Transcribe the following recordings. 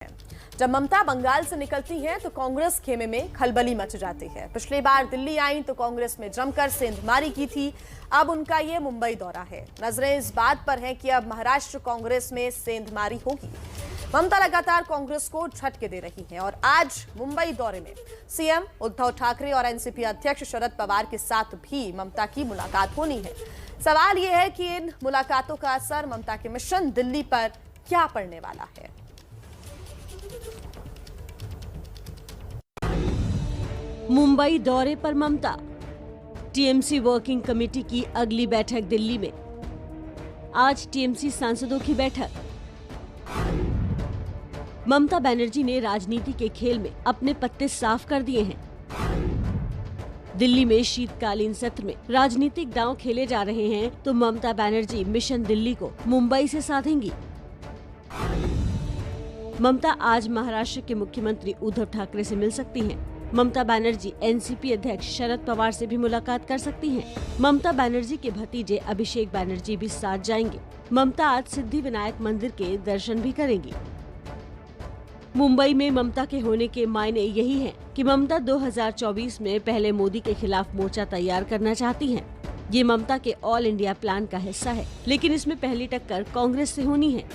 जब ममता बंगाल से निकलती हैं तो कांग्रेस खेमे में खलबली मच जाती है। पिछली बार दिल्ली आई तो कांग्रेस में जमकर सेंधमारी की थी। अब उनका ये मुंबई दौरा है। नजरें इस बात पर हैं कि अब महाराष्ट्र कांग्रेस में सेंधमारी होगी। ममता लगातार कांग्रेस को झटके दे रही हैं और आज मुंबई दौरे में सीएम उद्धव ठाकरे और एनसीपी अध्यक्ष शरद पवार के साथ भी ममता की मुलाकात होनी है। सवाल यह है कि इन मुलाकातों का असर ममता के मिशन दिल्ली पर क्या पड़ने वाला है। मुंबई दौरे पर ममता, टीएमसी वर्किंग कमेटी की अगली बैठक दिल्ली में। आज टीएमसी सांसदों की बैठक। ममता बनर्जी ने राजनीति के खेल में अपने पत्ते साफ कर दिए हैं। दिल्ली में शीतकालीन सत्र में राजनीतिक दांव खेले जा रहे हैं तो ममता बनर्जी मिशन दिल्ली को मुंबई से साधेंगी। ममता आज महाराष्ट्र के मुख्यमंत्री उद्धव ठाकरे से मिल सकती हैं। ममता बनर्जी एनसीपी अध्यक्ष शरद पवार से भी मुलाकात कर सकती हैं। ममता बनर्जी के भतीजे अभिषेक बनर्जी भी साथ जाएंगे। ममता आज सिद्धिविनायक मंदिर के दर्शन भी करेंगी। मुंबई में ममता के होने के मायने यही हैं कि ममता 2024 में पहले मोदी के खिलाफ मोर्चा तैयार करना चाहती हैं। ये ममता के ऑल इंडिया प्लान का हिस्सा है, लेकिन इसमें पहली टक्कर कांग्रेस से होनी है।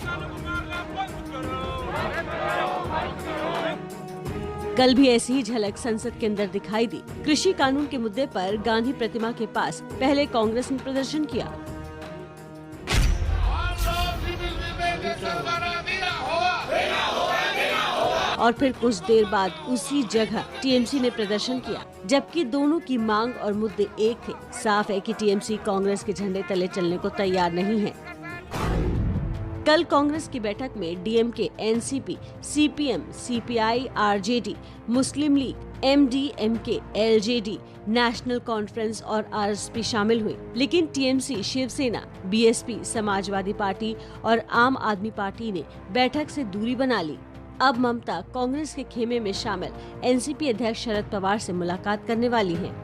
कल भी ऐसी ही झलक संसद के अंदर दिखाई दी। कृषि कानून के मुद्दे पर गांधी प्रतिमा के पास पहले कांग्रेस ने प्रदर्शन किया और फिर कुछ देर बाद उसी जगह टीएमसी ने प्रदर्शन किया, जबकि दोनों की मांग और मुद्दे एक थे। साफ है कि टीएमसी कांग्रेस के झंडे तले चलने को तैयार नहीं है। कल कांग्रेस की बैठक में डीएमके, एनसीपी, सीपीएम, सीपीआई, आरजेडी, मुस्लिम लीग, एमडीएमके, एलजेडी, नेशनल कॉन्फ्रेंस और आरएसपी शामिल हुए, लेकिन टीएमसी, शिवसेना, बीएसपी, समाजवादी पार्टी और आम आदमी पार्टी ने बैठक से दूरी बना ली। अब ममता कांग्रेस के खेमे में शामिल एनसीपी अध्यक्ष शरद पवार से मुलाकात करने वाली हैं।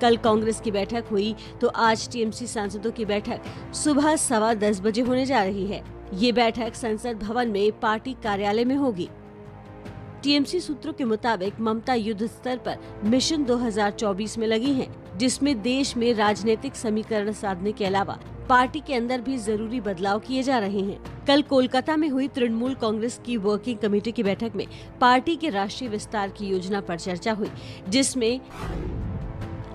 कल कांग्रेस की बैठक हुई तो आज टीएमसी सांसदों की बैठक सुबह 10:15 बजे होने जा रही है। ये बैठक संसद भवन में पार्टी कार्यालय में होगी। टीएमसी सूत्रों के मुताबिक ममता युद्ध स्तर पर मिशन 2024 में लगी हैं, जिसमें देश में राजनीतिक समीकरण साधने के अलावा पार्टी के अंदर भी जरूरी बदलाव किए जा रहे हैं। कल कोलकाता में हुई तृणमूल कांग्रेस की वर्किंग कमेटी की बैठक में पार्टी के राष्ट्रीय विस्तार की योजना पर चर्चा हुई, जिसमें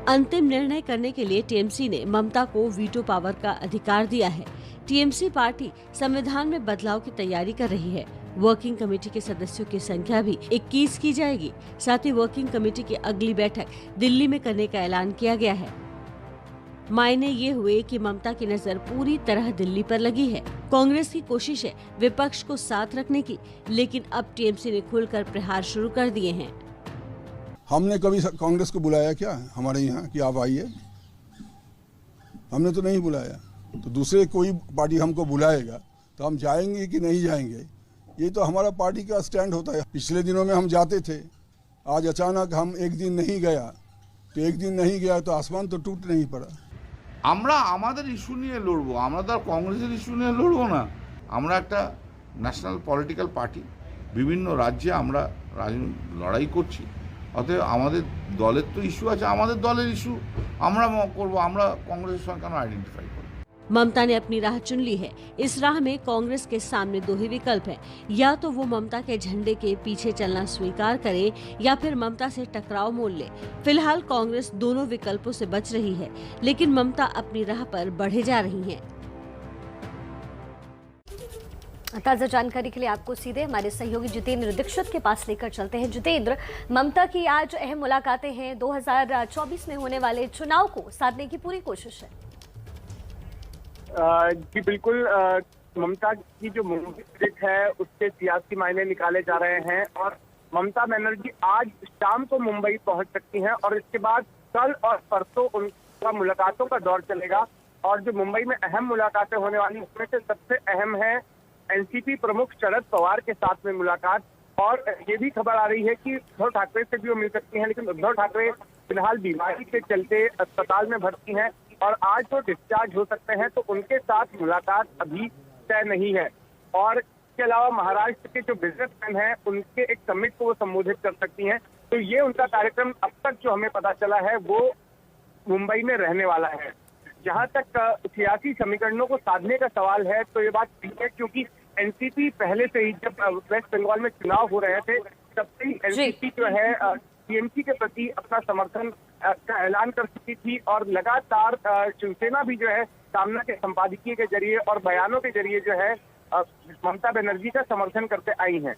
अंतिम निर्णय करने के लिए टीएमसी ने ममता को वीटो पावर का अधिकार दिया है। टीएमसी पार्टी संविधान में बदलाव की तैयारी कर रही है। वर्किंग कमेटी के सदस्यों की संख्या भी 21 की जाएगी। साथ ही वर्किंग कमेटी की अगली बैठक दिल्ली में करने का ऐलान किया गया है। मायने ये हुए कि ममता की नजर पूरी तरह दिल्ली पर लगी है। कांग्रेस की कोशिश है विपक्ष को साथ रखने की, लेकिन अब टीएमसी ने खुलकर प्रहार शुरू कर दिए हैं। हमने कभी कांग्रेस को बुलाया क्या हमारे यहाँ कि आप आइए? हमने तो नहीं बुलाया। तो दूसरे कोई पार्टी हमको बुलाएगा तो हम जाएंगे कि नहीं जाएंगे, ये तो हमारा पार्टी का स्टैंड होता है। पिछले दिनों में हम जाते थे, आज अचानक हम एक दिन नहीं गया तो एक दिन नहीं गया तो आसमान तो टूट नहीं पड़ा। আমরা আমাদের ইস্যু নিয়ে লড়বো, আমরা তো আর কংগ্রেসের ইস্যু নিয়ে লড়বো না। আমরা একটা ন্যাশনাল পলিটিক্যাল পার্টি, বিভিন্ন রাজ্যে আমরা লড়াই করছি। অতএব আমাদের দলের তো ইস্যু আছে, আমাদের দলের ইস্যু আমরা করবো। আমরা কংগ্রেসের সঙ্গে কেন আইডেন্টিফাই করব? ममता ने अपनी राह चुन ली है। इस राह में कांग्रेस के सामने दो ही विकल्प हैं, या तो वो ममता के झंडे के पीछे चलना स्वीकार करे या फिर ममता से टकराव मोल ले। फिलहाल कांग्रेस दोनों विकल्पों से बच रही है, लेकिन ममता अपनी राह पर बढ़े जा रही हैं। ताज़ा जानकारी के लिए आपको सीधे हमारे सहयोगी जितेंद्र दीक्षित के पास लेकर चलते हैं। जितेंद्र, ममता की आज अहम मुलाकातें हैं। 2024 में होने वाले चुनाव को साधने की पूरी कोशिश है। जी बिल्कुल, ममता की जो मुंबई विजिट है उसके सियासी मायने निकाले जा रहे हैं और ममता बनर्जी आज शाम को मुंबई पहुंच सकती हैं और इसके बाद कल और परसों उनका मुलाकातों का दौर चलेगा। और जो मुंबई में अहम मुलाकातें होने वाली उसमें से सबसे अहम है एनसीपी प्रमुख शरद पवार के साथ में मुलाकात। और ये भी खबर आ रही है कि उद्धव ठाकरे से भी वो मिल सकती हैं, लेकिन उद्धव ठाकरे फिलहाल बीमारी के चलते अस्पताल में भर्ती हैं और आज वो डिस्चार्ज हो सकते हैं, तो उनके साथ मुलाकात अभी तय नहीं है। और इसके अलावा महाराष्ट्र के जो बिजनेसमैन हैं उनके एक समिट को वो संबोधित कर सकती हैं। तो ये उनका कार्यक्रम अब तक जो हमें पता चला है वो मुंबई में रहने वाला है। जहां तक सियासी समीकरणों को साधने का सवाल है तो ये बात ठीक है, क्योंकि एनसीपी पहले से ही जब वेस्ट बंगाल में चुनाव हो रहे थे तब से ही एनसीपी जो है टीएमसी के प्रति अपना समर्थन का ऐलान कर चुकी थी और लगातार शिवसेना भी जो है सामना के संपादकीय के जरिए और बयानों के जरिए जो है ममता बनर्जी का समर्थन करते आई हैं।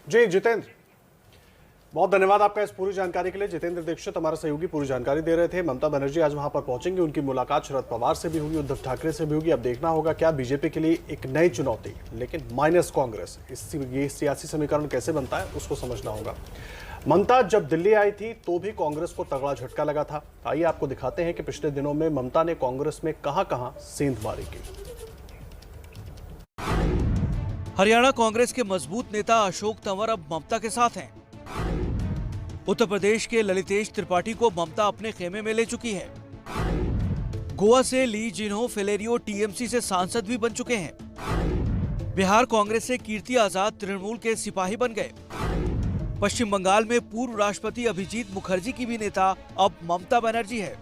जी जितेंद्र, बहुत धन्यवाद आपका इस पूरी जानकारी के लिए। जितेंद्र दीक्षित हमारे सहयोगी पूरी जानकारी दे रहे थे। ममता बनर्जी आज वहां पर पहुंचेंगी, उनकी मुलाकात शरद पवार से भी होगी, उद्धव ठाकरे से भी होगी। अब देखना होगा क्या बीजेपी के लिए एक नई चुनौती, लेकिन माइनस कांग्रेस, ये सियासी समीकरण कैसे बनता है उसको समझना होगा। ममता जब दिल्ली आई थी तो भी कांग्रेस को तगड़ा झटका लगा था। आइए आपको दिखाते हैं कि पिछले दिनों में ममता ने कांग्रेस में कहां-कहां सेंधमारी की। हरियाणा कांग्रेस के मजबूत नेता अशोक तंवर अब ममता के साथ हैं। उत्तर प्रदेश के ललितेश त्रिपाठी को ममता अपने खेमे में ले चुकी है। गोवा से ली जिन्हो फिलेरियो टीएमसी से सांसद भी बन चुके हैं। बिहार कांग्रेस से कीर्ति आजाद तृणमूल के सिपाही बन गए। पश्चिम बंगाल में पूर्व राष्ट्रपति अभिजीत मुखर्जी की भी नेता अब ममता बनर्जी है।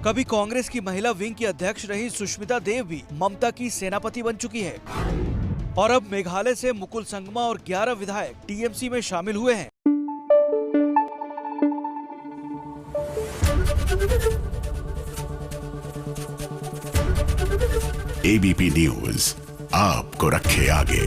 कभी कांग्रेस की महिला विंग की अध्यक्ष रही सुष्मिता देव भी ममता की सेनापति बन चुकी है और अब मेघालय से मुकुल संगमा और 11 विधायक टीएमसी में शामिल हुए हैं। एबीपी न्यूज आपको रखे आगे।